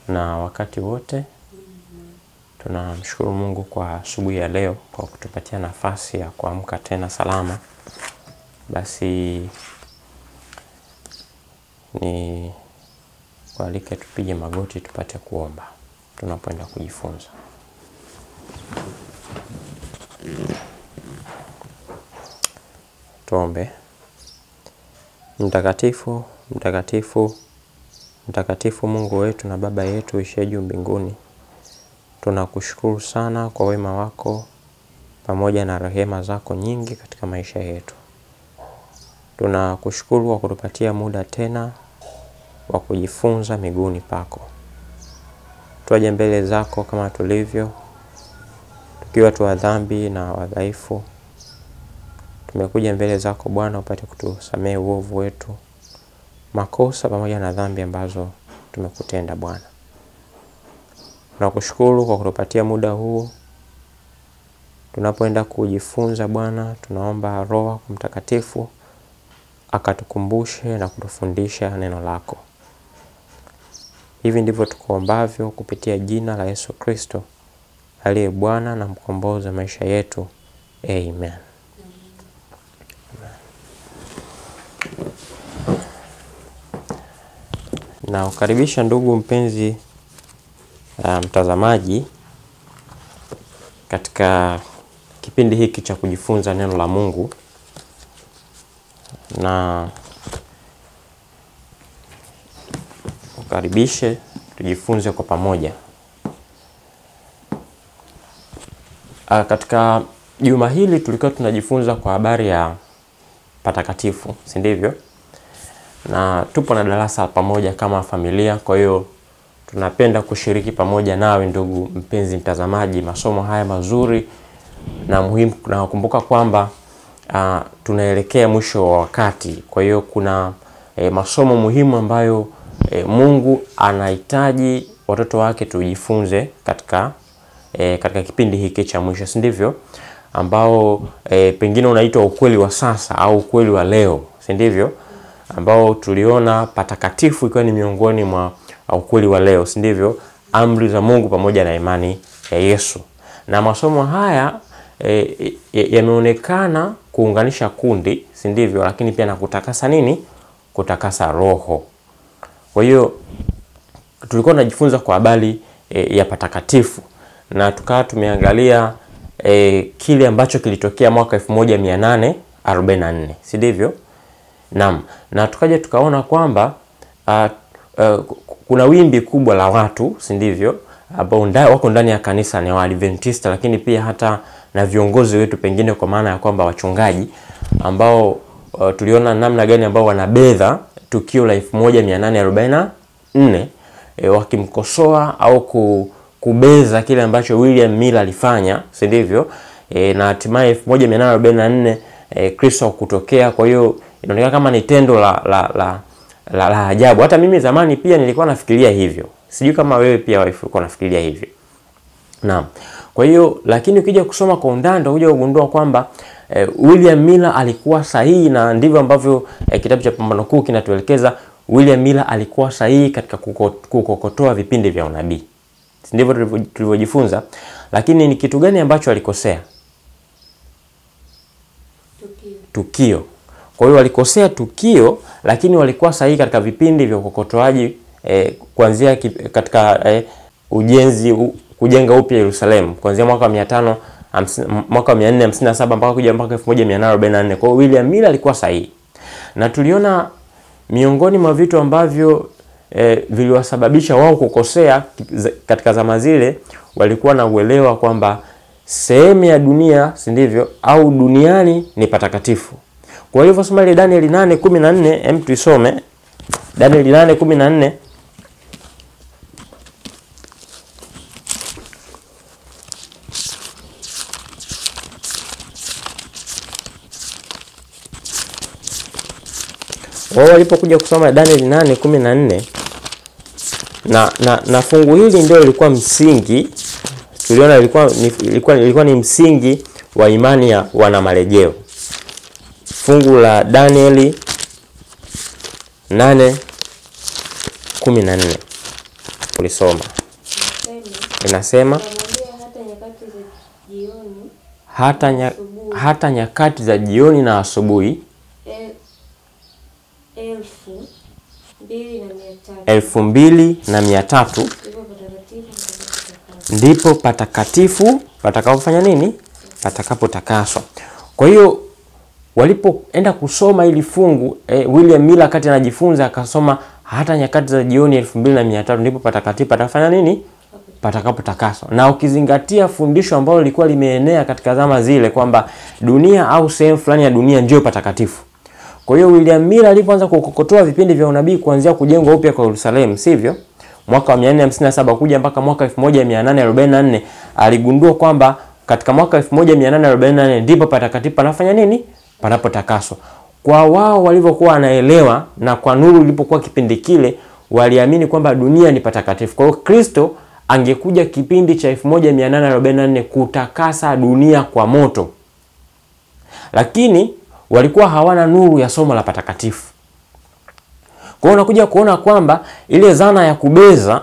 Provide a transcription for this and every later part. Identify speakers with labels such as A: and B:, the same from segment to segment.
A: na wakati wote. Tunamshukuru Mungu kwa asubuhi ya leo kwa kutupatia nafasi ya kuamka tena salama. Basi ni kualike tupige magoti tupate kuomba tunapoenda kujifunza. Tuombe. Mtakatifu, mtakatifu, mtakatifu Mungu wetu na Baba yetu uishiye juu mbinguni, tunakushukuru sana kwa wema wako pamoja na rehema zako nyingi katika maisha yetu. Tunakushukuru kwa kutupatia muda tena wa kujifunza miguuni pako. Tuaje mbele zako kama tulivyo, tukiwa tu wa dhambi na wadhaifu. Tumekuja mbele zako Bwana upate kutusamehe uovu wetu, makosa pamoja na dhambi ambazo tumekutenda Bwana. Tunakushukuru kwa kutupatia muda huu. Tunapoenda kujifunza Bwana, tunaomba Roho Mtakatifu akatukumbushe na kutufundisha neno lako. Hivi ndivyo tukuombavyo kupitia jina la Yesu Kristo, aliye Bwana na mkombozi wa maisha yetu. Amen. Na ukaribisha ndugu mpenzi mtazamaji katika kipindi hiki cha kujifunza neno la Mungu, na ukaribishe tujifunze kwa pamoja. Katika juma hili tulikuwa tunajifunza kwa habari ya patakatifu, si ndivyo? Na tupo na darasa pamoja kama familia, kwa hiyo tunapenda kushiriki pamoja nawe ndugu mpenzi mtazamaji masomo haya mazuri na muhimu. Na kumbuka kwamba tunaelekea mwisho wa wakati, kwa hiyo kuna masomo muhimu ambayo Mungu anahitaji watoto wake tujifunze katika kipindi hiki cha mwisho, si ndivyo? Ambao pengine unaitwa ukweli wa sasa au ukweli wa leo, si ndivyo? Ambao tuliona patakatifu ikiwa ni miongoni mwa ukweli wa leo, si ndivyo? Amri za Mungu pamoja na imani ya Yesu. Na masomo haya yameonekana kuunganisha kundi, si ndivyo? Lakini pia na kutakasa nini? Kutakasa roho. Kwa hiyo tulikuwa tunajifunza kwa habari ya patakatifu, na tukawa tumeangalia kile ambacho kilitokea mwaka 1844, si ndivyo? Naam, na tukaja tukaona kwamba kuna wimbi kubwa la watu, si ndivyo, ambao wako ndani ya kanisa ni Waadventista, lakini pia hata na viongozi wetu pengine, kwa maana ya kwamba wachungaji ambao tuliona namna gani ambao wanabedha tukio la 1844 wakimkosoa au kubeza kile ambacho William Miller alifanya, si ndivyo? Na hatimaye 1844 Kristo kutokea. Kwa hiyo inaonekana kama ni tendo la ajabu. Hata mimi zamani pia nilikuwa nafikiria hivyo. Sijui kama wewe pia ulikuwa unafikiria hivyo. Naam. Kwa hiyo lakini ukija kusoma kwa undani utakuja kugundua kwamba William Miller alikuwa sahihi, na ndivyo ambavyo kitabu cha Pambano Kuu kinatuelekeza. William Miller alikuwa sahihi katika kukokotoa vipindi vya unabii. Ndivyo tulivyojifunza. Lakini ni kitu gani ambacho alikosea? Tukio. Kwa hiyo walikosea tukio, lakini walikuwa sahihi katika vipindi vya ukokotoaji kuanzia katika ujenzi, kujenga upya Yerusalemu kuanzia mwaka 457 mpaka kuja mpaka 1844. Kwa hiyo William Miller alikuwa sahihi. Na tuliona miongoni mwa vitu ambavyo viliwasababisha wao kukosea katika zama zile, walikuwa na uelewa kwamba sehemu ya dunia, si ndivyo, au duniani ni patakatifu. Kwa hivyo soma ile Danieli 8:14, hem tuisome Danieli 8:14. Wao walipokuja kusoma Danieli 8:14, na fungu hili ndio lilikuwa msingi, tuliona ilikuwa ni msingi wa imani ya wana marejeo. Fungu la Danieli 8:14. ulisoma. Inasema hata nyakati za jioni na asubuhi 2,300 ndipo patakatifu patakapofanya nini? Patakapotakaswa. Kwa hiyo walipoenda kusoma ili fungu William Miller kati anajifunza akasoma hata nyakati za jioni 2,300 ndipo patakatifu patafanya nini? Patakapotakaswa. Na ukizingatia fundisho ambalo lilikuwa limeenea katika zama zile kwamba dunia au sehemu fulani ya dunia ndio patakatifu. Kwa hiyo William Miller alipoanza kukokotoa vipindi vya unabii kuanzia kujengwa upya kwa Yerusalemu, sivyo? Mwaka wa 457 kuja mpaka mwaka 1844 aligundua kwamba katika mwaka 1844 ndipo patakatifu panafanya nini? Panapotakaswa. Kwa wao walivyokuwa wanaelewa na kwa nuru ilipokuwa kipindi kile, waliamini kwamba dunia ni patakatifu. Kwa hiyo Kristo angekuja kipindi cha 1844 kutakasa dunia kwa moto. Lakini walikuwa hawana nuru ya somo la patakatifu. Kwa hiyo unakuja kuona kwamba ile zana ya kubeza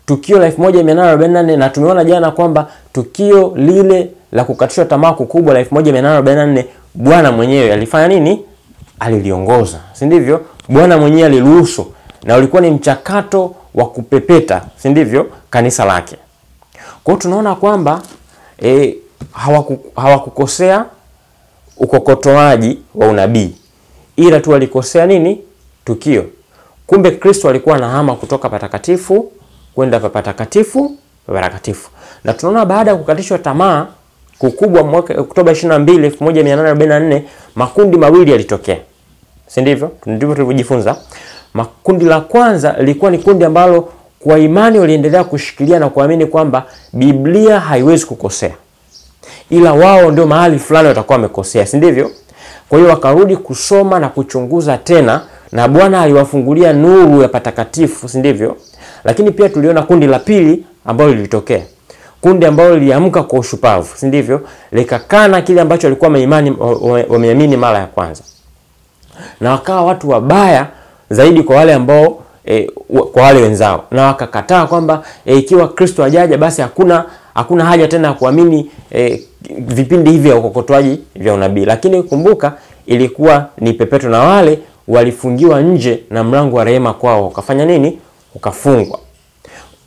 A: tukio la 1844, na tumeona jana kwamba tukio lile la kukatishwa tamaa kubwa la 1844 Bwana mwenyewe alifanya nini? Aliliongoza, si ndivyo? Bwana mwenyewe aliruhusu, na ulikuwa ni mchakato wa kupepeta, si ndivyo, kanisa lake. Kwa hiyo tunaona kwamba hawakukosea ukokotoaji wa unabii, ila tu walikosea nini? Tukio. Kumbe Kristo alikuwa anahama kutoka patakatifu kwenda patakatifu. Na tunaona baada ya kukatishwa tamaa kukubwa mwaka Oktoba 22, 1844 makundi mawili yalitokea. Si ndivyo? Ndivyo tulivyojifunza. Makundi la kwanza lilikuwa ni kundi ambalo kwa imani waliendelea kushikilia na kuamini kwamba Biblia haiwezi kukosea, ila wao ndio mahali fulani watakuwa wamekosea, si ndivyo? Kwa hiyo wakarudi kusoma na kuchunguza tena, na Bwana aliwafungulia nuru ya patakatifu, si ndivyo? Lakini pia tuliona kundi la pili ambalo lilitokea, kundi ambalo liliamka kwa ushupavu, si ndivyo? Likakana kile ambacho walikuwa wameamini mara ya kwanza, na wakawa watu wabaya zaidi kwa wale ambao kwa wale wenzao, na wakakataa kwamba ikiwa Kristo hajaja basi hakuna haja tena ya kuamini vipindi hivi vya ukokotoaji vya unabii. Lakini kumbuka ilikuwa ni pepeto, na wale walifungiwa nje na mlango wa rehema kwao ukafanya nini? Ukafungwa.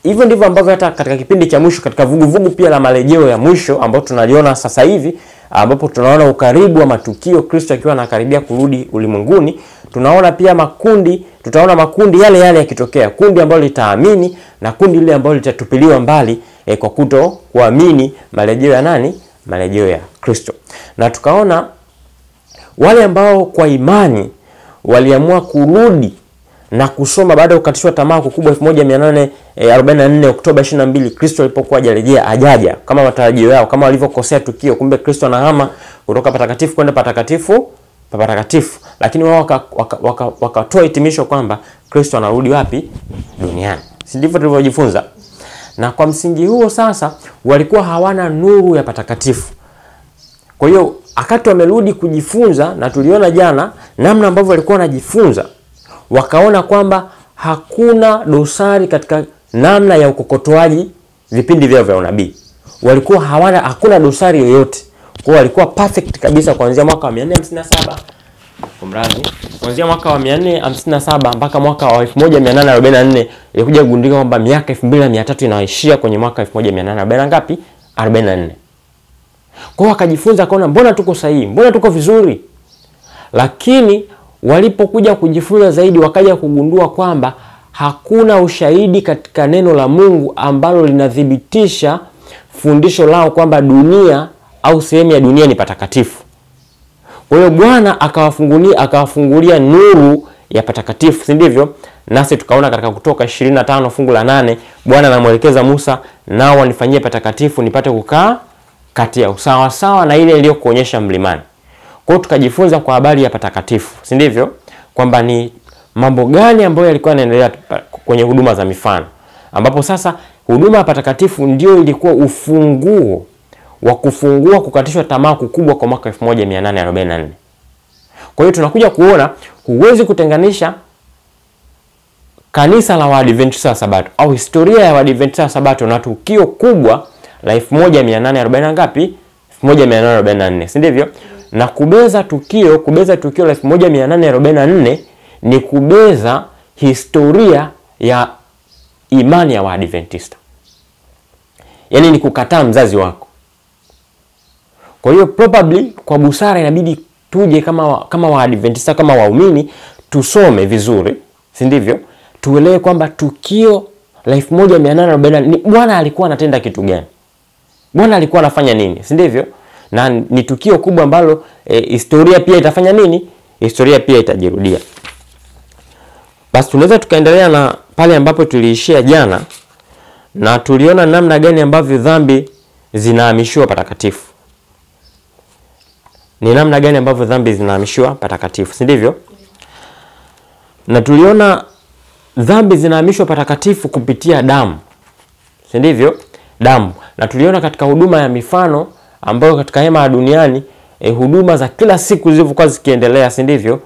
A: Hivyo ndivyo ambavyo hata katika kipindi cha mwisho, katika vuguvugu pia la marejeo ya mwisho ambao tunaliona sasa hivi, ambapo tunaona ukaribu wa matukio, Kristo akiwa anakaribia kurudi ulimwenguni, tunaona pia tutaona makundi yale yakitokea, kundi ambalo litaamini na kundi lile ambalo litatupiliwa mbali kwa kuto kuamini marejeo ya nani? Marejeo ya Kristo. Na tukaona wale ambao kwa imani waliamua kurudi na kusoma baada ya kukatishwa tamaa kubwa 1844 Oktoba 22 Kristo alipokuwa ajaja kama matarajio yao, kama walivyokosea tukio. Kumbe Kristo anahama kutoka patakatifu kwenda patakatifu. Lakini wao wakatoa hitimisho kwamba Kristo anarudi wapi? Duniani. Si ndivyo tulivyojifunza? Na kwa msingi huo sasa walikuwa hawana nuru ya patakatifu. Kwa hiyo akati wamerudi kujifunza, na tuliona jana namna ambavyo walikuwa wanajifunza, wakaona kwamba hakuna dosari katika namna ya ukokotoaji vipindi vyao vya unabii. Walikuwa hakuna dosari yoyote. Kwa walikuwa perfect kabisa kuanzia mwaka wa 457. Kuanzia mwaka wa 457 mpaka mwaka wa 1844 ilikuja kugundika kwamba miaka 2300 inaishia kwenye mwaka 1840 ngapi? 44. Kwa wakajifunza kaona mbona tuko sahihi, mbona tuko vizuri. Lakini walipokuja kujifunza zaidi wakaja kugundua kwamba hakuna ushahidi katika neno la Mungu ambalo linathibitisha fundisho lao kwamba dunia au sehemu ya dunia ni patakatifu. Kwa hiyo Bwana akawafungulia nuru ya patakatifu, si ndivyo? Nasi tukaona katika Kutoka 25 fungu la 8, Bwana anamuelekeza Musa, nao wanifanyie patakatifu nipate kukaa kati yao, sawa sawa na ile iliyokuonyesha mlimani. Kwa hiyo tukajifunza kwa habari ya patakatifu, si ndivyo? Kwamba ni mambo gani ambayo yalikuwa yanaendelea kwenye huduma za mifano, ambapo sasa huduma ya patakatifu ndio ilikuwa ufunguo wa kufungua kukatishwa tamaa kubwa kwa mwaka 1844. Kwa hiyo tunakuja kuona huwezi kutenganisha kanisa la Waadventista wa Sabato au historia ya Waadventista wa Sabato na tukio kubwa la 1840 ngapi? 1844, si ndivyo? Na kubeza tukio la 1844 ni kubeza historia ya imani ya Waadventista. Yaani ni kukataa mzazi wako. Kwa hiyo probably kwa busara inabidi tuje kama Waadventista, kama waumini, tusome vizuri, si ndivyo? Tuelewe kwamba tukio la 1844 Bwana alikuwa anatenda kitu gani? Bwana alikuwa anafanya nini? Si ndivyo? Na ni tukio kubwa ambalo historia pia itafanya nini? Historia pia itajirudia. Basi tunaweza tukaendelea na pale ambapo tuliishia jana, na tuliona namna gani ambavyo dhambi zinahamishiwa patakatifu. Ni namna gani ambavyo dhambi zinahamishiwa patakatifu, si ndivyo? Na tuliona dhambi zinahamishwa patakatifu kupitia damu, si ndivyo? Damu. Na tuliona katika huduma ya mifano ambayo katika hema ya duniani huduma za kila siku zilivyokuwa zikiendelea, si ndivyo?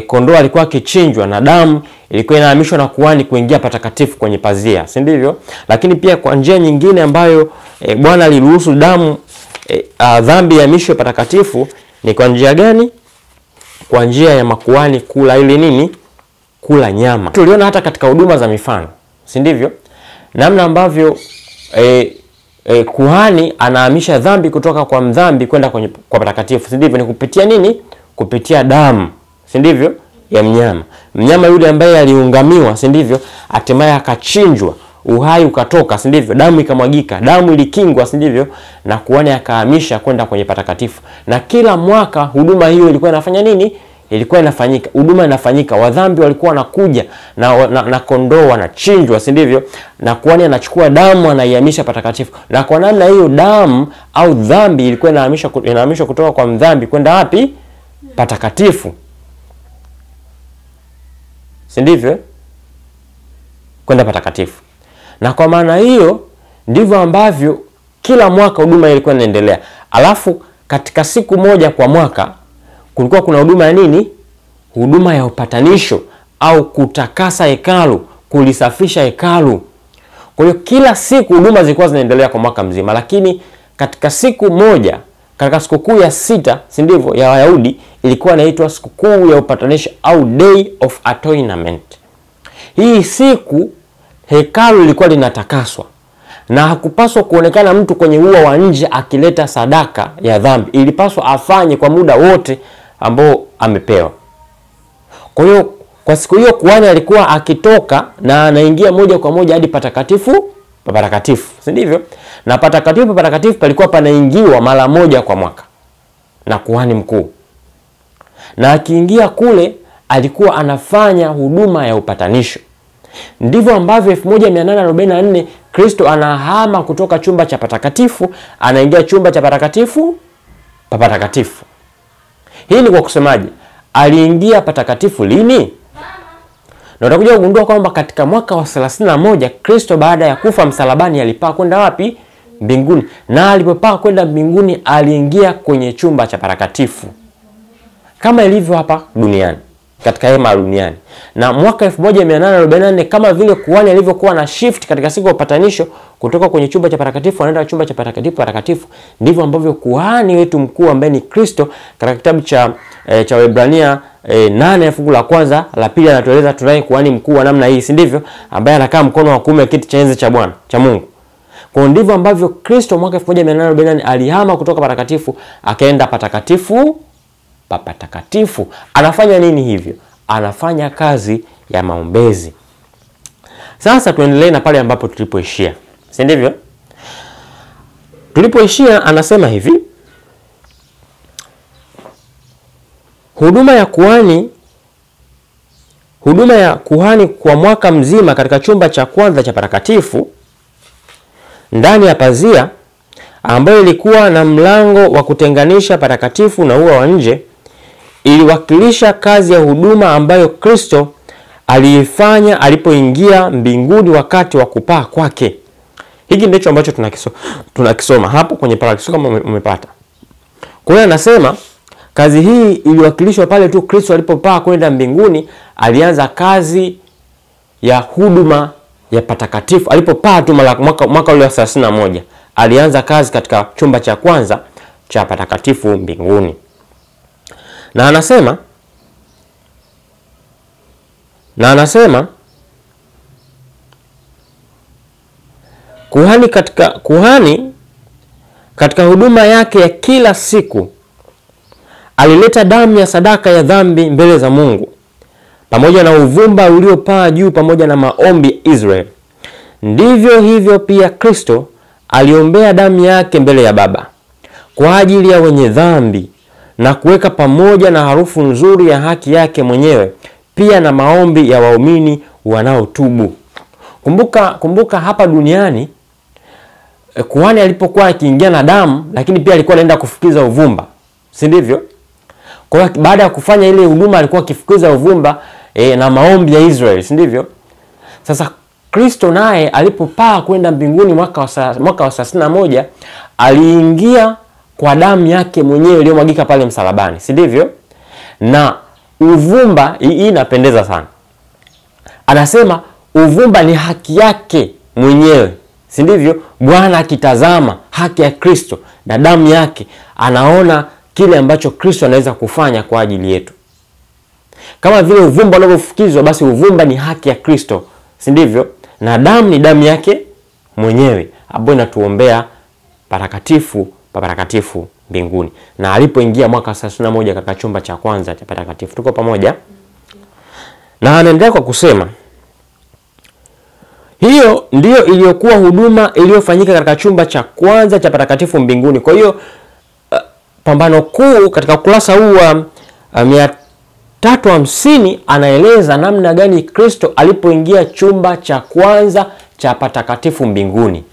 A: Kondoo alikuwa akichinjwa na damu ilikuwa inahamishwa na kuhani kuingia patakatifu kwenye pazia, si ndivyo? Lakini pia kwa njia nyingine ambayo Bwana aliruhusu damu dhambi ihamishwe patakatifu ni kwa njia gani? Kwa njia ya makuhani kula ile nini? Kula nyama. Tuliona hata katika huduma za mifano, si ndivyo? Namna ambavyo kuhani anahamisha dhambi kutoka kwa mdhambi kwenda kwa patakatifu, si ndivyo? Ni kupitia nini? Kupitia damu, si ndivyo? Ya mnyama. Mnyama yule ambaye aliungamiwa, si ndivyo? Hatimaye akachinjwa, uhai ukatoka, si ndivyo? Damu ikamwagika, damu ilikingwa, si ndivyo? Na kuhani akahamisha kwenda kwenye patakatifu. Na kila mwaka huduma hiyo ilikuwa inafanya nini? Ilikuwa inafanyika. Huduma inafanyika. Wadhambi walikuwa wanakuja na kondoo wanachinjwa, si ndivyo? Na kuhani anachukua damu anaihamisha patakatifu. Na kwa namna hiyo damu au dhambi ilikuwa inahamishwa kutoka kwa mdhambi kwenda wapi? Patakatifu. Si ndivyo? Kwenda patakatifu. Na kwa maana hiyo ndivyo ambavyo kila mwaka huduma ilikuwa inaendelea. Alafu katika siku moja kwa mwaka kulikuwa kuna huduma ya nini? Huduma ya upatanisho au kutakasa hekalu, kulisafisha hekalu. Kwa hiyo kila siku huduma zilikuwa zinaendelea kwa mwaka mzima, lakini katika siku moja, katika sikukuu ya 6, si ndivyo, ya Wayahudi ilikuwa inaitwa sikukuu ya upatanisho au Day of Atonement. Hii siku hekalu lilikuwa linatakaswa na hakupaswa kuonekana mtu kwenye ua wa nje akileta sadaka ya dhambi. Ilipaswa afanye kwa muda wote ambao amepewa. Kwa hiyo kwa siku hiyo kuhani alikuwa akitoka na anaingia moja kwa moja hadi patakatifu, si ndivyo? Na patakatifu palikuwa panaingiwa mara moja kwa mwaka na kuhani mkuu. Na akiingia kule alikuwa anafanya huduma ya upatanisho. Ndivyo ambavyo 1844 Kristo anahama kutoka chumba cha patakatifu anaingia chumba cha patakatifu. Hii ni kwa kusemaje? Aliingia patakatifu lini? Na utakuja kugundua kwamba katika mwaka wa 31 Kristo baada ya kufa msalabani alipaa kwenda wapi? Mbinguni. Na alipopaa kwenda mbinguni aliingia kwenye chumba cha patakatifu. Kama ilivyo hapa duniani, katika hema duniani. Na mwaka 1844 kama vile kuhani alivyokuwa na shift katika siku ya upatanisho kutoka kwenye chumba cha patakatifu anaenda chumba cha patakatifu, ndivyo ambavyo kuhani wetu mkuu ambaye ni Kristo katika kitabu cha Waebrania 8 fungu la kwanza la pili anatueleza tunaye kuhani mkuu wa namna hii, si ndivyo? Ambaye anakaa mkono wa kuume kiti cha enzi cha Bwana, cha Mungu. Kwa ndivyo ambavyo Kristo mwaka 1844 alihama kutoka patakatifu akaenda patakatifu. Patakatifu. Anafanya nini hivyo? Anafanya kazi ya maombezi. Sasa tuendelee na pale ambapo tulipoishia, si ndivyo? Tulipoishia anasema hivi: huduma ya kuhani kwa mwaka mzima katika chumba cha kwanza cha patakatifu ndani ya pazia ambayo ilikuwa na mlango wa kutenganisha patakatifu na ua wa nje iliwakilisha kazi ya huduma ambayo Kristo aliifanya alipoingia mbinguni wakati wa kupaa kwake. Hiki ndicho ambacho tunakisoma hapo kwenye paragraph kama umepata. Kwa hiyo anasema kazi hii iliwakilishwa pale tu Kristo alipopaa kwenda mbinguni, alianza kazi ya huduma ya patakatifu, alipopaa tu mwaka ule wa 31, alianza kazi katika chumba cha kwanza cha patakatifu mbinguni. Na anasema kuhani katika huduma yake ya kila siku alileta damu ya sadaka ya dhambi mbele za Mungu, pamoja na uvumba uliopaa juu, pamoja na maombi ya Israeli. Ndivyo hivyo pia Kristo aliombea damu yake mbele ya Baba kwa ajili ya wenye dhambi, na kuweka pamoja na harufu nzuri ya haki yake mwenyewe, pia na maombi ya waumini wanaotubu. Kumbuka hapa duniani kuhani alipokuwa akiingia na damu, lakini pia alikuwa anaenda kufukiza uvumba, si ndivyo? Kwa hiyo baada ya kufanya ile huduma alikuwa akifukiza uvumba na maombi ya Israeli, si ndivyo? Sasa Kristo naye alipopaa kwenda mbinguni mwaka wa 31, aliingia kwa damu yake mwenyewe iliyomwagika pale msalabani, si ndivyo? Na uvumba, hii inapendeza sana. Anasema uvumba ni haki yake mwenyewe, si ndivyo? Bwana akitazama haki ya Kristo na damu yake, anaona kile ambacho Kristo anaweza kufanya kwa ajili yetu. Kama vile uvumba unavyofukizwa, basi uvumba ni haki ya Kristo, si ndivyo? Na damu ni damu yake mwenyewe ambayo inatuombea patakatifu mbinguni. Na alipoingia mwaka 31 katika chumba cha kwanza cha patakatifu. Tuko pamoja? Na anaendelea kwa kusema, hiyo ndiyo iliyokuwa huduma iliyofanyika katika chumba cha kwanza cha patakatifu mbinguni. Kwa hiyo pambano kuu katika ukurasa huu wa 350 anaeleza namna gani Kristo alipoingia chumba cha kwanza cha patakatifu mbinguni.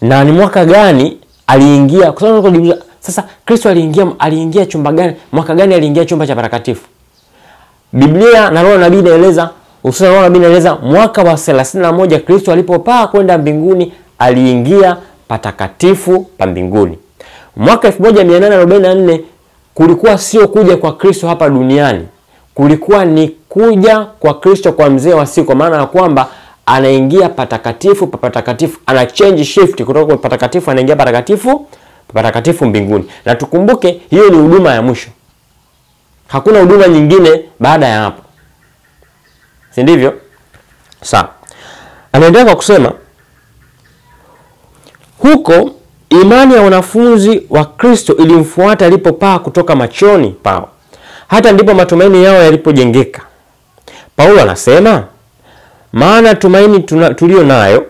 A: Na ni mwaka gani aliingia? Kwa sababu sasa Kristo aliingia chumba gani? Mwaka gani aliingia chumba cha patakatifu? Biblia na Roho nabii inaeleza, hususan Roho nabii inaeleza mwaka wa 31 Kristo alipopaa kwenda mbinguni, aliingia patakatifu pa mbinguni. Mwaka 1844 kulikuwa sio kuja kwa Kristo hapa duniani, kulikuwa ni kuja kwa Kristo kwa mzee wa siku, maana ya kwamba anaingia patakatifu pa patakatifu, ana change shift kutoka kwa patakatifu anaingia patakatifu mbinguni. Na tukumbuke hiyo ni huduma ya mwisho. Hakuna huduma nyingine baada ya hapo, si ndivyo? Sawa. Anaendelea kwa kusema, huko imani ya wanafunzi wa Kristo ilimfuata alipopaa kutoka machoni pao, hata ndipo matumaini yao yalipojengeka. Paulo anasema, maana tumaini tulio nayo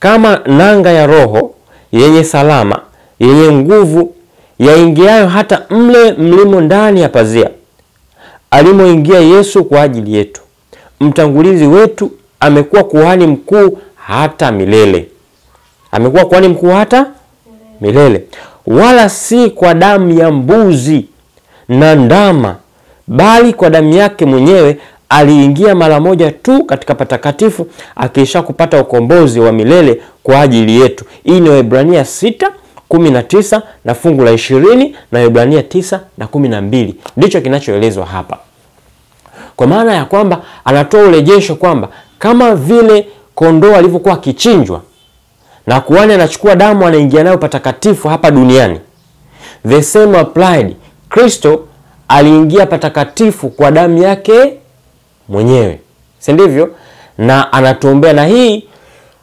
A: kama nanga ya roho, yenye salama, yenye nguvu, yaingiayo hata mle mlimo ndani ya pazia, alimoingia Yesu kwa ajili yetu. Mtangulizi wetu amekuwa kuhani mkuu hata milele. Amekuwa kuhani mkuu hata milele. Wala si kwa damu ya mbuzi na ndama, bali kwa damu yake mwenyewe aliingia mara moja tu katika patakatifu, akisha kupata ukombozi wa milele kwa ajili yetu. Hii ni Waebrania 6:19 na fungu la 20 na Waebrania 9:12. Ndicho kinachoelezwa hapa. Kwa maana ya kwamba anatoa urejesho kwamba kama vile kondoo alivyokuwa akichinjwa na kuhani anachukua damu anaingia nayo patakatifu hapa duniani, the same applied. Kristo aliingia patakatifu kwa damu yake mwenyewe, si ndivyo? Na anatuombea. Na hii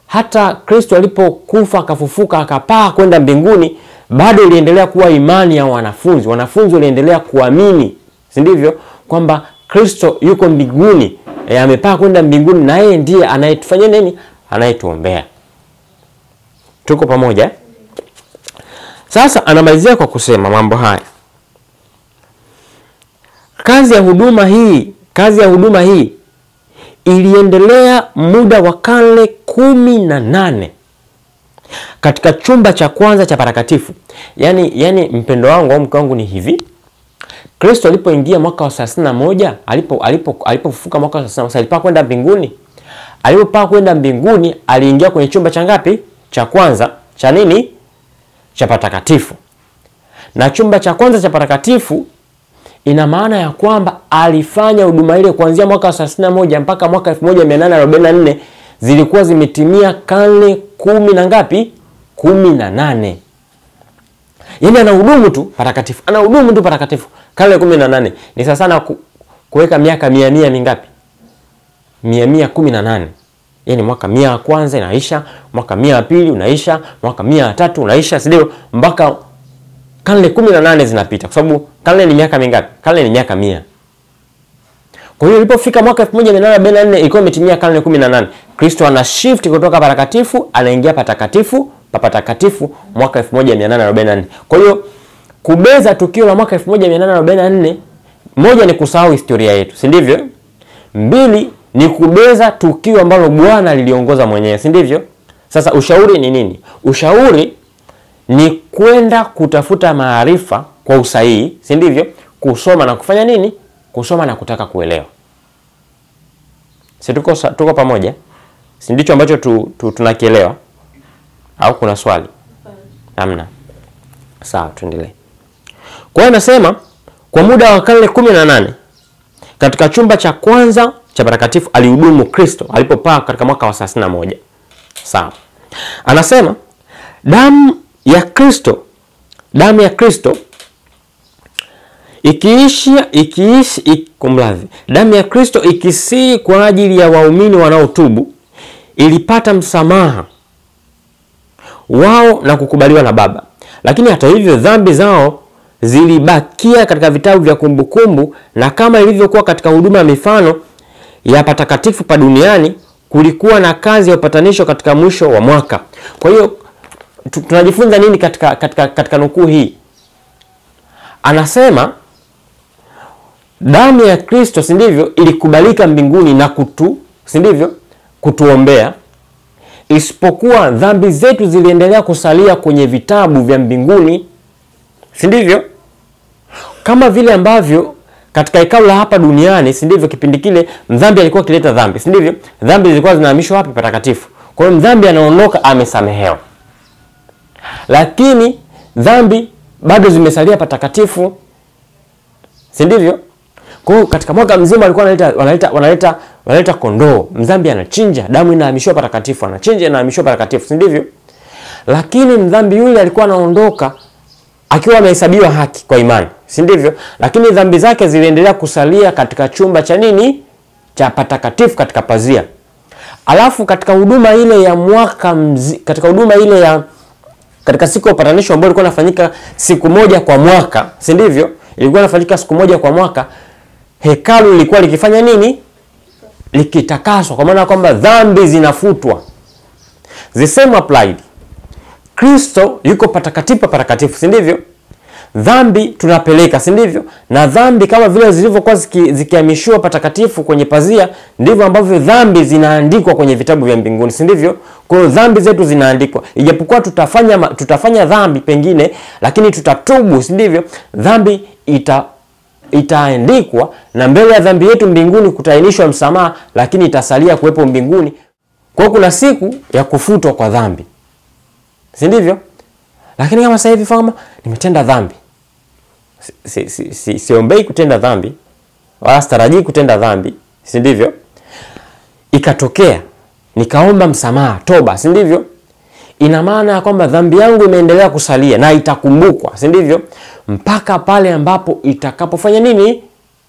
A: hata Kristo alipokufa akafufuka akapaa kwenda mbinguni, bado iliendelea kuwa imani ya wanafunzi. Wanafunzi waliendelea kuamini, si ndivyo, kwamba Kristo yuko mbinguni, amepaa kwenda mbinguni, na yeye ndiye anayetufanyia nini? Anayetuombea. Tuko pamoja? Sasa anamalizia kwa kusema mambo haya. Kazi ya huduma hii iliendelea muda wa karne 18 katika chumba cha kwanza cha patakatifu. Yani mpendo wangu au mke wangu ni hivi. Kristo alipoingia mwaka wa 31, alipofufuka mwaka wa 31, alipaa kwenda mbinguni. Alipopaa kwenda mbinguni, aliingia kwenye chumba cha ngapi? Cha kwanza. Cha nini? Cha patakatifu. Na chumba cha kwanza cha patakatifu ina maana ya kwamba alifanya huduma ile kuanzia mwaka wa 31 mpaka mwaka 1844, zilikuwa zimetimia karne 10 na ngapi? 18. Yaani anahudumu tu patakatifu. Anahudumu tu patakatifu. Karne 18. Ni sasa sana kuweka miaka 100 mingapi? 118. Yaani mwaka 100 wa kwanza inaisha, mwaka 100 wa pili unaisha, mwaka 100 wa tatu unaisha, ndio mpaka karne 18 zinapita. Kwa sababu karne ni miaka mingapi? Karne ni miaka 100. Kwa hiyo ilipofika mwaka 1844 ilikuwa imetimia karne 18. Kristo ana shift kutoka patakatifu anaingia patakatifu, patakatifu mwaka 1844. Kwa hiyo kubeza tukio la mwaka 1844, moja ni kusahau historia yetu, si ndivyo? Mbili ni kubeza tukio ambalo Bwana liliongoza mwenyewe, si ndivyo? Sasa ushauri ni nini? Ushauri ni kwenda kutafuta maarifa kwa usahihi, si ndivyo? Kusoma na kufanya nini? Kusoma na kutaka kuelewa. Si tuko pamoja? Si ndicho ambacho tunakielewa? Au kuna swali? Hamna. Sawa, tuendelee. Kwa hiyo nasema kwa muda wa karne 18 katika chumba cha kwanza cha patakatifu alihudumu Kristo alipopaa katika mwaka wa 31. Sawa. Anasema damu ya Kristo damu ya Kristo ikisii kwa ajili ya waumini wanaotubu ilipata msamaha wao na kukubaliwa na Baba. Lakini hata hivyo dhambi zao zilibakia katika vitabu vya kumbukumbu, na kama ilivyokuwa katika huduma ya mifano ya patakatifu pa duniani, kulikuwa na kazi ya upatanisho katika mwisho wa mwaka. Kwa hiyo tunajifunza nini katika nukuu hii? Anasema damu ya Kristo, si ndivyo, ilikubalika mbinguni na si ndivyo, kutuombea, isipokuwa dhambi zetu ziliendelea kusalia kwenye vitabu vya mbinguni, si ndivyo? Kama vile ambavyo katika hekalu la hapa duniani, si ndivyo, kipindi kile mdhambi alikuwa kileta dhambi, si ndivyo? Dhambi zilikuwa zinahamishwa wapi? Patakatifu. Kwa hiyo mdhambi anaondoka amesamehewa. Lakini dhambi bado zimesalia patakatifu, si ndivyo? Kwa hiyo katika mwaka mzima walikuwa wanaleta kondoo, mdhambi anachinja, damu inahamishwa patakatifu, anachinja inahamishwa patakatifu, si ndivyo? Lakini mdhambi yule alikuwa anaondoka akiwa amehesabiwa haki kwa imani, si ndivyo? Lakini dhambi zake ziliendelea kusalia katika chumba cha nini? Cha patakatifu, katika pazia. Alafu katika huduma ile ya katika siku ya upatanisho ambayo ilikuwa inafanyika siku moja kwa mwaka, si ndivyo? Ilikuwa inafanyika siku moja kwa mwaka. Hekalu lilikuwa likifanya nini? Likitakaswa, kwa maana kwamba dhambi zinafutwa. The same applied. Kristo yuko patakatifu, si ndivyo? Dhambi tunapeleka, si ndivyo? Na dhambi kama vile zilivyokuwa zikihamishiwa patakatifu kwenye pazia, ndivyo ambavyo dhambi zinaandikwa kwenye vitabu vya mbinguni, si ndivyo? Kwa hiyo dhambi zetu zinaandikwa. Ijapokuwa tutafanya dhambi pengine, lakini tutatubu, si ndivyo? Dhambi itaandikwa, na mbele ya dhambi yetu mbinguni kutaainishwa msamaha, lakini itasalia kuwepo mbinguni. Kwa hiyo kuna siku ya kufutwa kwa dhambi, si ndivyo? Lakini kama sasa hivi kama nimetenda dhambi, siombei kutenda dhambi, wala sitarajii kutenda dhambi, si ndivyo? Ikatokea nikaomba msamaha, toba, si ndivyo? Ina maana ya kwamba dhambi yangu imeendelea kusalia na itakumbukwa, si ndivyo? Mpaka pale ambapo itakapofanya nini?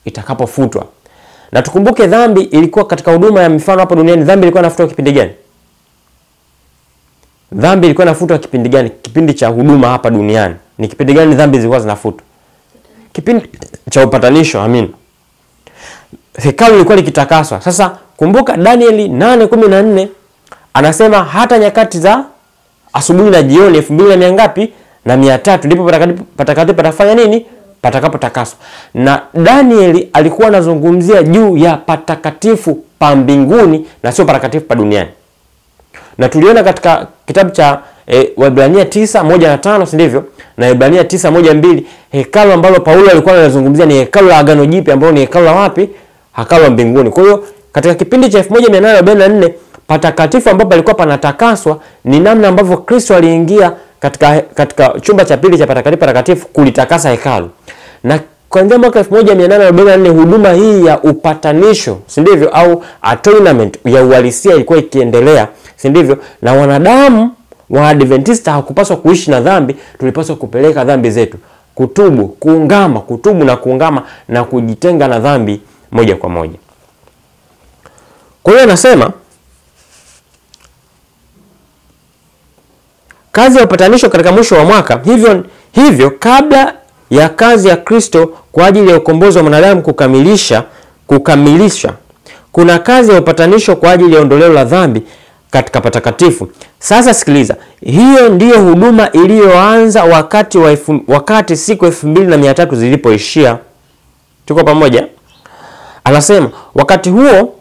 A: Itakapofutwa. Na tukumbuke dhambi ilikuwa katika huduma ya mifano hapa duniani, dhambi ilikuwa inafutwa kipindi gani? Dhambi ilikuwa inafutwa kipindi gani? Kipindi cha huduma hapa duniani. Ni kipindi gani dhambi zilikuwa zinafutwa? Kipindi cha upatanisho, amin. Hekalu lilikuwa likitakaswa. Sasa kumbuka Danieli 8:14 anasema hata nyakati za asubuhi na jioni 2300 ndipo patakatifu patafanya nini? Patakapotakaswa. Na Danieli alikuwa anazungumzia juu ya patakatifu pa mbinguni na sio patakatifu pa duniani. Na tuliona katika kitabu cha Waebrania 9:1-5, si ndivyo? Na Waebrania 9:1-2, hekalu ambalo Paulo alikuwa anazungumzia ni hekalu la Agano Jipya ambalo ni hekalu la wapi? Hekalu la mbinguni. Kwa hiyo katika kipindi cha 1844 patakatifu ambapo palikuwa panatakaswa ni namna ambavyo Kristo aliingia katika chumba cha pili cha patakatifu kulitakasa hekalu. Na kuanzia mwaka 1844 huduma hii ya upatanisho, si ndivyo, au atonement ya uhalisia ilikuwa ikiendelea, si ndivyo, na wanadamu wa Adventista hakupaswa kuishi na dhambi, tulipaswa kupeleka dhambi zetu, kutubu na kuungama na kujitenga na dhambi moja kwa moja. Kwa hiyo anasema kazi ya upatanisho katika mwisho wa mwaka, hivyo kabla ya kazi ya Kristo kwa ajili ya ukombozi wa mwanadamu kukamilisha, kuna kazi ya upatanisho kwa ajili ya ondoleo la dhambi katika patakatifu. Sasa sikiliza, hiyo ndiyo huduma iliyoanza wakati siku 2300 zilipoishia. Tuko pamoja? Anasema wakati huo,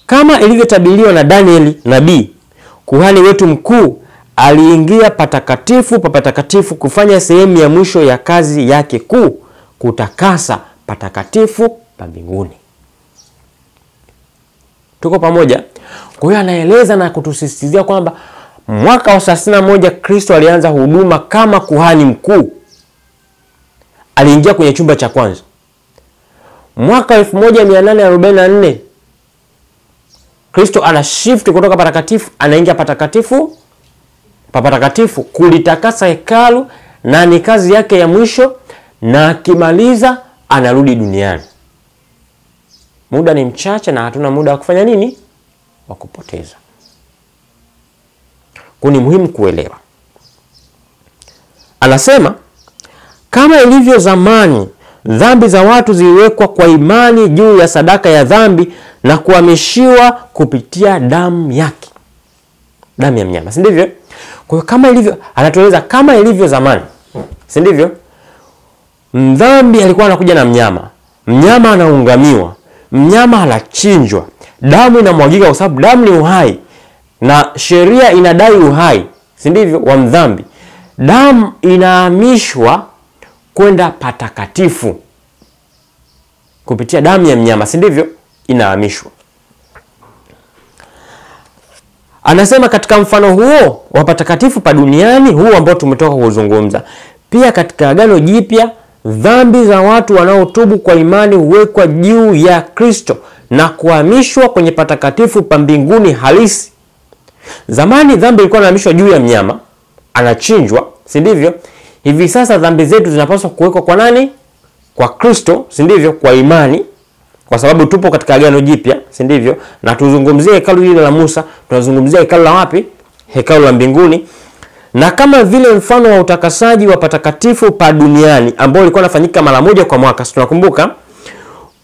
A: kama ilivyotabiriwa na Danieli nabii, kuhani wetu mkuu aliingia patakatifu pa patakatifu kufanya sehemu ya mwisho ya kazi yake kuu, kutakasa patakatifu pa mbinguni. Tuko pamoja? Kwa hiyo anaeleza na kutusisitizia kwamba mwaka wa 31 Kristo alianza huduma kama kuhani mkuu. Aliingia kwenye chumba cha kwanza. Mwaka 1844 Kristo ana shift kutoka patakatifu, anaingia patakatifu pa patakatifu kulitakasa hekalu, na ni kazi yake ya mwisho, na akimaliza anarudi duniani. Muda ni mchache na hatuna muda wa kufanya nini? Wa kupoteza. Kwa ni muhimu kuelewa. Anasema kama ilivyo zamani, dhambi za watu ziliwekwa kwa imani juu ya sadaka ya dhambi na kuhamishiwa kupitia damu yake, damu ya mnyama, si ndivyo? Kwa hiyo kama ilivyo, anatueleza kama ilivyo zamani, si ndivyo? Dhambi alikuwa anakuja na mnyama, mnyama anaungamiwa, mnyama anachinjwa, damu inamwagika kwa sababu damu ni uhai na sheria inadai uhai, si ndivyo, wa mdhambi. Damu inahamishwa kwenda patakatifu kupitia damu ya mnyama, si ndivyo, inahamishwa. Anasema katika mfano huo wa patakatifu pa duniani, huu ambao tumetoka kuzungumza, pia katika Agano Jipya dhambi za watu wanaotubu kwa imani huwekwa juu ya Kristo na kuhamishwa kwenye patakatifu pa mbinguni halisi. Zamani dhambi ilikuwa inahamishwa juu ya mnyama, anachinjwa, si ndivyo? Hivi sasa dhambi zetu zinapaswa kuwekwa kwa nani? Kwa Kristo, si ndivyo, kwa imani, kwa sababu tupo katika Agano Jipya, si ndivyo? Na tuzungumzie hekalu hili la Musa, tunazungumzia hekalu la wapi? Hekalu la mbinguni. Na kama vile mfano wa utakasaji wa patakatifu pa duniani ambao ulikuwa unafanyika mara moja kwa mwaka, tunakumbuka,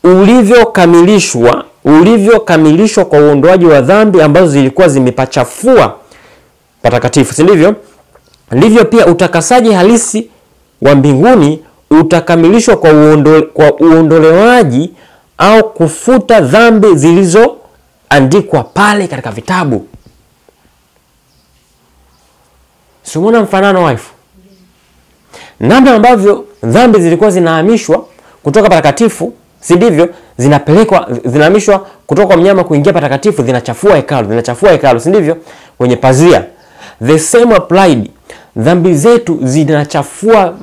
A: ulivyokamilishwa kwa uondoaji wa dhambi ambazo zilikuwa zimepachafua patakatifu, si ndivyo? Ndivyo pia utakasaji halisi wa mbinguni utakamilishwa kwa uondolewaji au kufuta dhambi zilizoandikwa pale katika vitabu. Simona mfanano waifu. Namna ambavyo dhambi zilikuwa zinahamishwa kutoka patakatifu, si ndivyo, zinahamishwa kutoka kwa mnyama kuingia patakatifu, zinachafua hekalu, si ndivyo, kwenye pazia. The same applied. Dhambi zetu zinachafua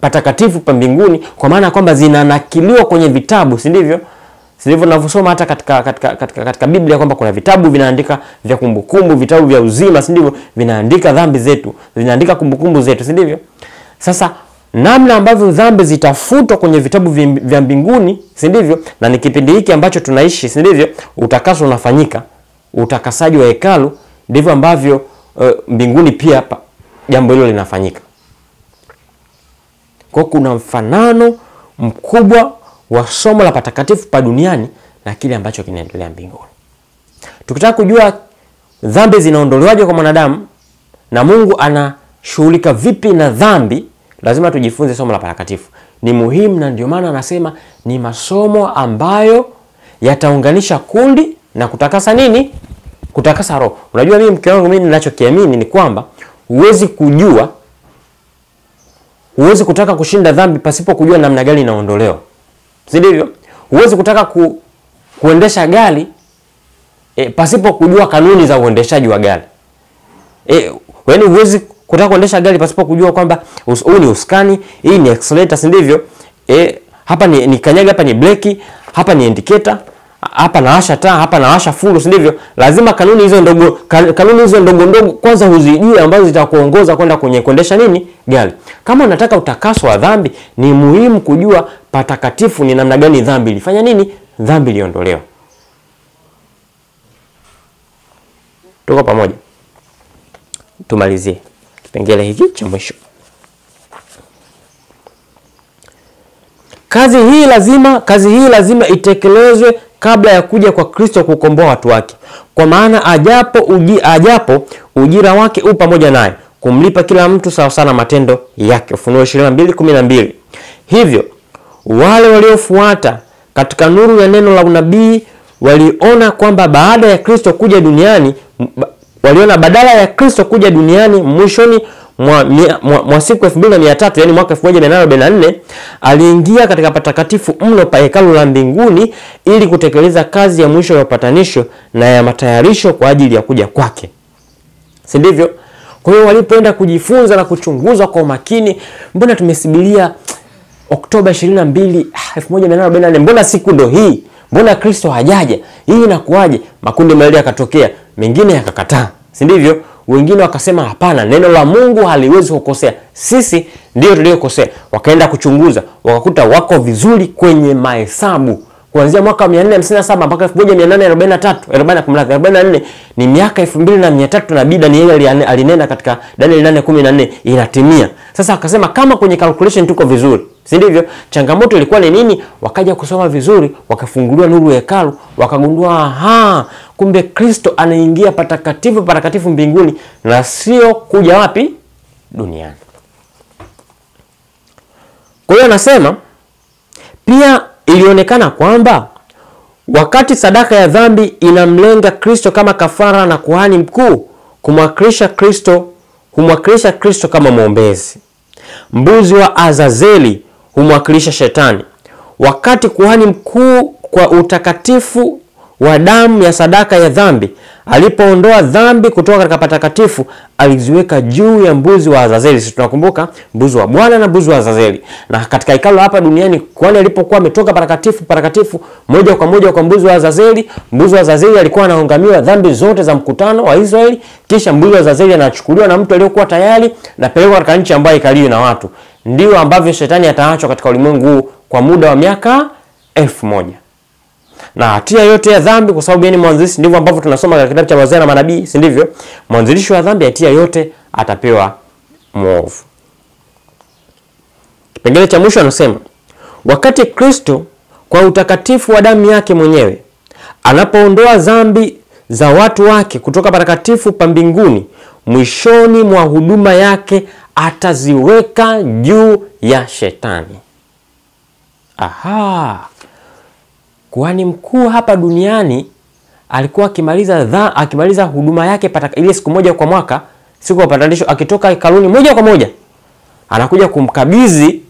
A: patakatifu pa mbinguni, kwa maana kwamba zinanakiliwa kwenye vitabu, si ndivyo? Si ndivyo tunavyosoma hata katika Biblia kwamba kuna vitabu vinaandika vya kumbukumbu, vitabu vya uzima, si ndivyo? Vinaandika dhambi zetu, vinaandika kumbukumbu zetu, si ndivyo? Sasa namna ambavyo dhambi zitafutwa kwenye vitabu vya mbinguni, si ndivyo? Na ni kipindi hiki ambacho tunaishi, si ndivyo? Utakaso unafanyika, utakasaji wa hekalu, ndivyo ambavyo mbinguni pia jambo hilo linafanyika. Kwa kuna mfanano mkubwa wa somo la patakatifu pa duniani na kile ambacho kinaendelea mbinguni. Tukitaka kujua dhambi zinaondolewaje kwa mwanadamu na Mungu anashughulika vipi na dhambi, lazima tujifunze somo la patakatifu. Ni muhimu, na ndio maana anasema ni masomo ambayo yataunganisha kundi na kutakasa nini? Kutakasa roho. Unajua mimi mke wangu, mimi ninachokiamini ni kwamba huwezi kutaka kushinda dhambi pasipo kujua namna gani inaondolewa. Si ndivyo? Huwezi kutaka kuendesha gari pasipo kujua kanuni za uendeshaji wa gari. Yaani huwezi kutaka kuendesha gari pasipo kujua kwamba huu ni usukani, hii ni accelerator, si ndivyo? hapa ni kanyaga, hapa ni breki, hapa ni indicator, hapa nawasha taa, hapa nawasha full, si ndivyo? Lazima kanuni hizo ndogo kwanza huzijue, ambazo zitakuongoza kwenda kwenye kuendesha nini? Gari. Kama unataka utakaso wa dhambi, ni muhimu kujua patakatifu ni namna gani dhambi ilifanya nini? Dhambi iliondolewa. Tuko pamoja? Tumalizie kipengele hiki cha mwisho. Kazi hii lazima itekelezwe kabla ya kuja kwa Kristo kukomboa watu wake. Kwa maana ajapo ujira wake u pamoja naye, kumlipa kila mtu sawa sana matendo yake. Ufunuo 22:12. Hivyo wale waliofuata katika nuru ya neno la unabii waliona kwamba badala ya Kristo kuja duniani mwishoni mwa siku 2300, yani mwaka 1844, aliingia katika patakatifu mno pa hekalu la mbinguni ili kutekeleza kazi ya mwisho ya upatanisho na ya matayarisho kwa ajili ya kuja kwake. Si ndivyo? Kwa hiyo walipoenda kujifunza na kuchunguza kwa umakini, mbona tumesibilia Oktoba 22, 1844, mbona siku ndo hii? Mbona Kristo hajaja? Hii inakuaje? Makundi mawili yakatokea, mengine yakakataa. Si ndivyo? Wengine wakasema hapana, neno la Mungu haliwezi kukosea. Sisi ndio tuliokosea. Wakaenda kuchunguza, wakakuta wako vizuri kwenye mahesabu. Kuanzia mwaka 457 mpaka 1844 ni miaka 2300 na Danieli alinena katika Danieli 8:14 inatimia. Sasa akasema kama kwenye calculation tuko vizuri, si ndivyo? Changamoto ilikuwa ni nini? Wakaja kusoma vizuri, wakafunguliwa nuru ya hekalu, wakagundua kumbe Kristo anaingia patakatifu mbinguni na sio kuja wapi? Duniani. Kwa hiyo anasema pia ilionekana kwamba wakati sadaka ya dhambi inamlenga Kristo kama kafara na kuhani mkuu, humwakilisha Kristo kama mwombezi. Mbuzi wa Azazeli humwakilisha Shetani. Wakati kuhani mkuu kwa utakatifu wa damu ya sadaka ya dhambi alipoondoa dhambi kutoka katika patakatifu, aliziweka juu ya mbuzi wa Azazeli. Sisi tunakumbuka mbuzi wa Bwana na mbuzi wa Azazeli. Na katika hekalu hapa duniani, kwani alipokuwa ametoka patakatifu moja kwa moja kwa mbuzi wa Azazeli, mbuzi wa Azazeli alikuwa anaungamiwa dhambi zote za mkutano wa Israeli, kisha mbuzi wa Azazeli anachukuliwa na mtu aliyokuwa tayari na pelekwa katika nchi ambayo ikaliwi na watu. Ndio ambavyo Shetani ataachwa katika ulimwengu huu kwa muda wa miaka 1000. Na hatia yote ya dhambi, kwa sababu yeye ni mwanzilishi, ndivyo ambavyo tunasoma katika kitabu cha Wazee na Manabii, si ndivyo? Mwanzilishi wa dhambi, hatia yote atapewa mwovu. Kipengele cha mwisho anasema, wakati Kristo kwa utakatifu wa damu yake mwenyewe anapoondoa dhambi za watu wake kutoka patakatifu pa mbinguni, mwishoni mwa huduma yake ataziweka juu ya Shetani. Kuhani mkuu hapa duniani alikuwa akimaliza huduma yake ile siku moja kwa mwaka, siku ya upatanisho, akitoka hekaluni moja kwa moja anakuja kumkabidhi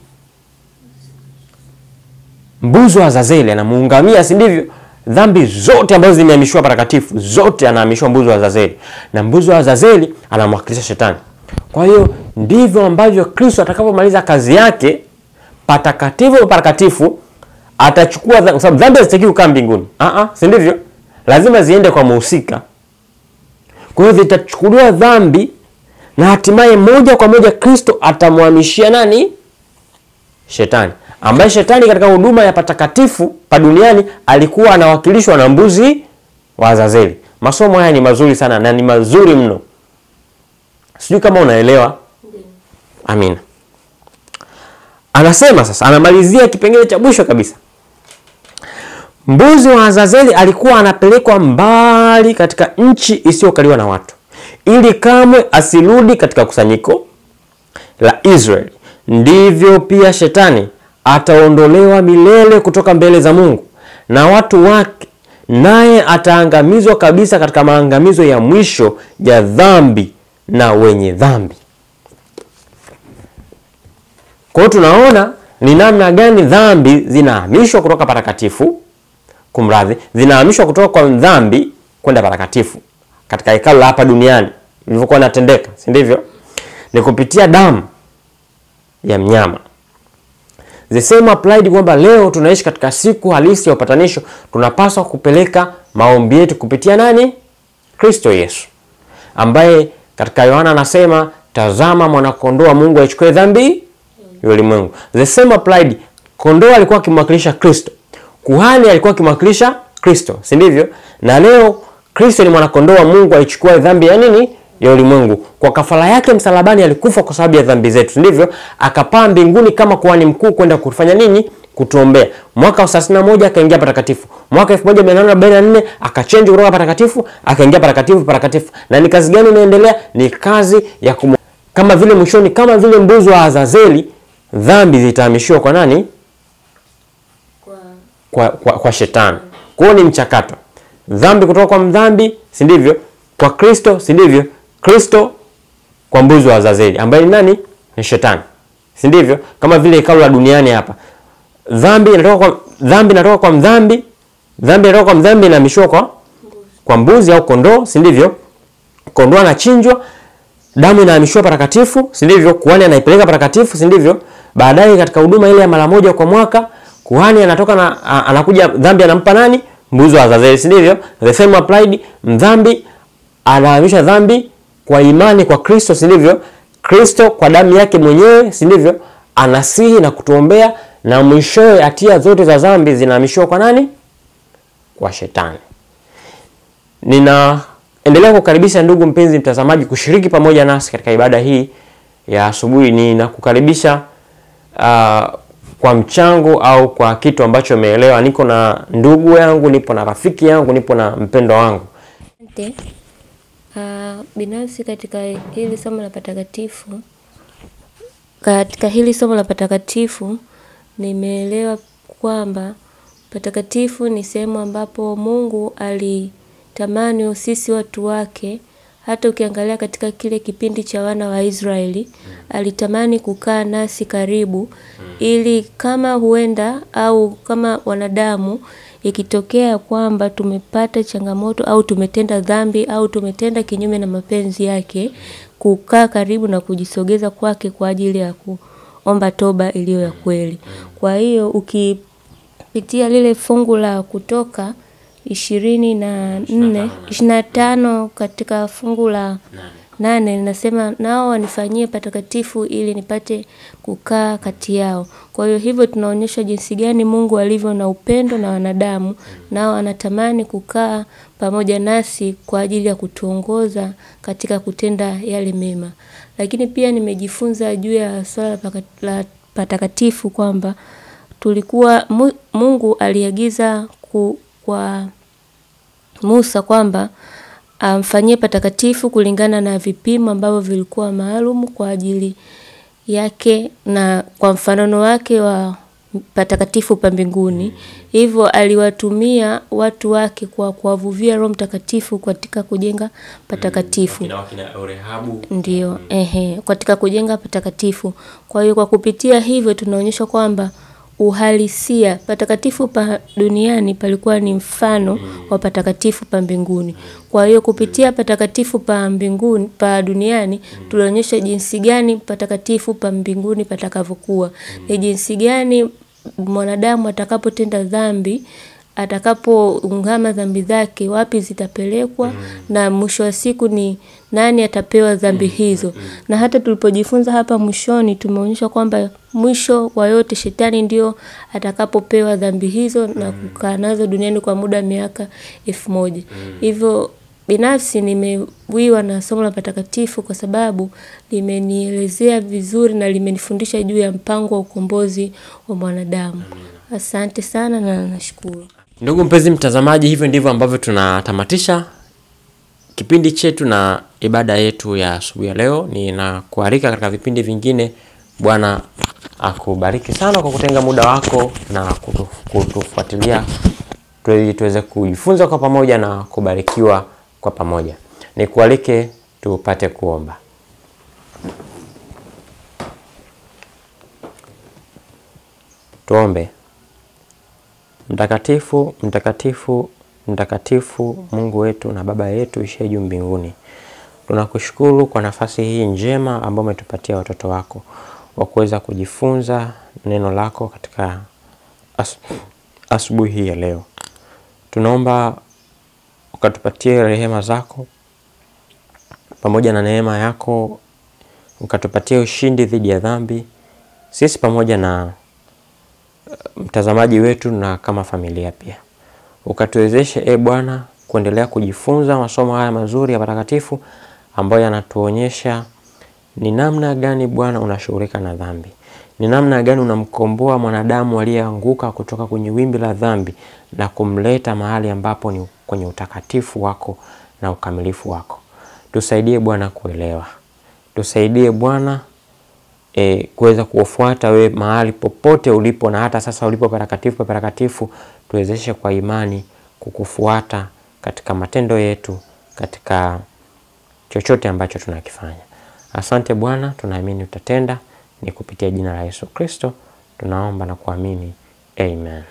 A: mbuzi wa Azazeli, anamuungamia, si ndivyo? Dhambi zote ambazo zimehamishwa patakatifu, zote anahamishwa mbuzi wa Azazeli, na mbuzi wa Azazeli anamwakilisha Shetani. Kwa hiyo ndivyo ambavyo Kristo atakapomaliza kazi yake patakatifu atachukua, kwa sababu dhambi hazitaki kukaa mbinguni. Si ndivyo? Lazima ziende kwa mhusika. Kwa hiyo zitachukuliwa dhambi na hatimaye moja kwa moja Kristo atamhamishia nani? Shetani. Ambaye Shetani katika huduma ya patakatifu pa duniani alikuwa anawakilishwa na mbuzi wa Azazeli. Masomo haya ni mazuri sana na ni mazuri mno. Sijui kama unaelewa. Amina. Anasema sasa, anamalizia kipengele cha mwisho kabisa. Mbuzi wa Azazeli alikuwa anapelekwa mbali katika nchi isiyokaliwa na watu, ili kamwe asirudi katika kusanyiko la Israeli. Ndivyo pia Shetani ataondolewa milele kutoka mbele za Mungu na watu wake, naye ataangamizwa kabisa katika maangamizo ya mwisho ya dhambi na wenye dhambi. Kwa hiyo tunaona ni namna gani dhambi zinahamishwa kutoka patakatifu, zinahamishwa kutoka kwa dhambi kwenda patakatifu katika hekalu hapa duniani ilivyokuwa inatendeka, si ndivyo? Ni kupitia damu ya mnyama. The same applied kwamba leo tunaishi katika siku halisi ya upatanisho, tunapaswa kupeleka maombi yetu kupitia nani? Kristo Yesu, ambaye katika Yohana anasema, tazama mwana kondoo wa Mungu aichukue dhambi ya ulimwengu. The same applied, kondoo alikuwa akimwakilisha Kristo, kuhani alikuwa akimwakilisha Kristo, si ndivyo? Na leo Kristo ni mwana kondoo wa Mungu aichukue dhambi ya nini? Ya ulimwengu. Kwa kafara yake msalabani alikufa kwa sababu ya dhambi zetu, ndivyo? Akapaa mbinguni kama kuhani mkuu kwenda kufanya nini? Kutuombea. Mwaka 31 akaingia patakatifu. Mwaka 1844 akachange kutoka patakatifu akaingia patakatifu. Na ni kazi gani inaendelea? Ni kazi ya kama vile mwishoni, kama vile mbuzi wa Azazeli, dhambi zitahamishiwa kwa nani? Kwa shetani. Kwa hiyo ni mchakato. Dhambi kutoka kwa mdhambi, si ndivyo? Kwa Kristo, si ndivyo? Kristo kwa mbuzi wa Azazeli, ambaye ni nani? Ni shetani, si ndivyo? Kama vile hekalu la duniani hapa. Dhambi inatoka kwa mdhambi, inahamishiwa kwa mbuzi au kondoo, si ndivyo? Kondoo anachinjwa, damu inahamishiwa patakatifu, si ndivyo? Kuhani anaipeleka patakatifu, si ndivyo? Baadaye katika huduma ile ya mara moja kwa mwaka, kuhani anatoka na anakuja, dhambi anampa nani? Mbuzi wa Azazeli, si ndivyo? The same applied, mdhambi anahamisha dhambi kwa imani kwa Kristo, si ndivyo? Kristo kwa damu yake mwenyewe, si ndivyo? Anasihi na kutuombea, na mwishowe hatia zote za dhambi zinahamishiwa kwa nani? Kwa shetani. Ninaendelea kukaribisha ndugu mpenzi mtazamaji kushiriki pamoja nasi katika ibada hii ya asubuhi. Ninakukaribisha kwa mchango au kwa kitu ambacho umeelewa. Niko na ndugu yangu, nipo na rafiki yangu, nipo na mpendo wangu.
B: Binafsi katika hili somo la patakatifu nimeelewa kwamba patakatifu ni sehemu ambapo Mungu alitamani sisi watu wake. Hata ukiangalia katika kile kipindi cha wana wa Israeli, alitamani kukaa nasi karibu, ili kama huenda au kama wanadamu ikitokea kwamba tumepata changamoto au tumetenda dhambi au tumetenda kinyume na mapenzi yake, kukaa karibu na kujisogeza kwake kwa ajili ya kuomba toba iliyo ya kweli. Kwa hiyo ukipitia lile fungu la Kutoka 25 katika fungu la 8 linasema, nao wanifanyie patakatifu ili nipate kukaa kati yao. Kwa hiyo hivyo tunaonyesha jinsi gani Mungu alivyo na upendo na wanadamu, nao anatamani kukaa pamoja nasi kwa ajili ya kutuongoza katika kutenda yale mema. Lakini pia nimejifunza juu ya swala la patakatifu kwamba Mungu aliagiza kwa Musa kwamba amfanyie patakatifu kulingana na vipimo ambavyo vilikuwa maalum kwa ajili yake na kwa mfanano wake wa patakatifu pa mbinguni. Hivyo aliwatumia watu wake kwa kuwavuvia Roho Mtakatifu katika kujenga patakatifu. Ndio, katika kujenga patakatifu. Kwa hiyo kwa kupitia hivyo tunaonyesha kwamba uhalisia patakatifu pa duniani palikuwa ni mfano wa patakatifu pa mbinguni. Kwa hiyo kupitia patakatifu pa mbinguni pa duniani tulionyesha jinsi gani patakatifu pa mbinguni patakavyokuwa. Ni jinsi gani mwanadamu atakapotenda dhambi, atakapoungama dhambi zake, wapi zitapelekwa, na mwisho wa siku ni nani atapewa dhambi hizo. Na hata tulipojifunza hapa mwishoni tumeonyesha kwamba mwisho wa yote shetani ndio atakapopewa dhambi hizo na kukaa nazo duniani kwa muda miaka 1000. Hivyo binafsi nimewiwa na somo la patakatifu kwa sababu limenielezea vizuri na limenifundisha juu ya mpango wa ukombozi wa mwanadamu. Asante sana na nashukuru.
A: Ndugu mpenzi mtazamaji, hivyo ndivyo ambavyo tunatamatisha kipindi chetu na ibada yetu ya asubuhi ya leo. Ninakualika katika vipindi vingine. Bwana akubariki sana kwa kutenga muda wako na kutufuatilia tuweze kujifunza kwa pamoja na kubarikiwa kwa pamoja. Nikualike tupate kuomba. Tuombe. Mtakatifu, mtakatifu, mtakatifu, Mungu wetu na Baba yetu ishiye juu mbinguni. Tunakushukuru kwa nafasi hii njema ambayo umetupatia watoto wako. wa kuweza kujifunza neno lako katika asubuhi hii ya leo. Tunaomba ukatupatie rehema zako pamoja na neema yako, ukatupatie ushindi dhidi ya dhambi, sisi pamoja na mtazamaji wetu na kama familia pia. Ukatuwezeshe Bwana kuendelea kujifunza masomo haya mazuri ya patakatifu ambayo yanatuonyesha ni namna gani Bwana unashughulika na dhambi. Ni namna gani unamkomboa mwanadamu aliyeanguka kutoka kwenye wimbi la dhambi na kumleta mahali ambapo ni kwenye utakatifu wako na ukamilifu wako. Tusaidie Bwana kuelewa. Tusaidie Bwana kuweza kufuata wewe mahali popote ulipo, na hata sasa ulipo patakatifu, tuwezeshe kwa imani kukufuata katika matendo yetu, katika chochote ambacho tunakifanya. Asante Bwana, tunaamini utatenda. Ni kupitia jina la Yesu Kristo tunaomba na kuamini. Amen.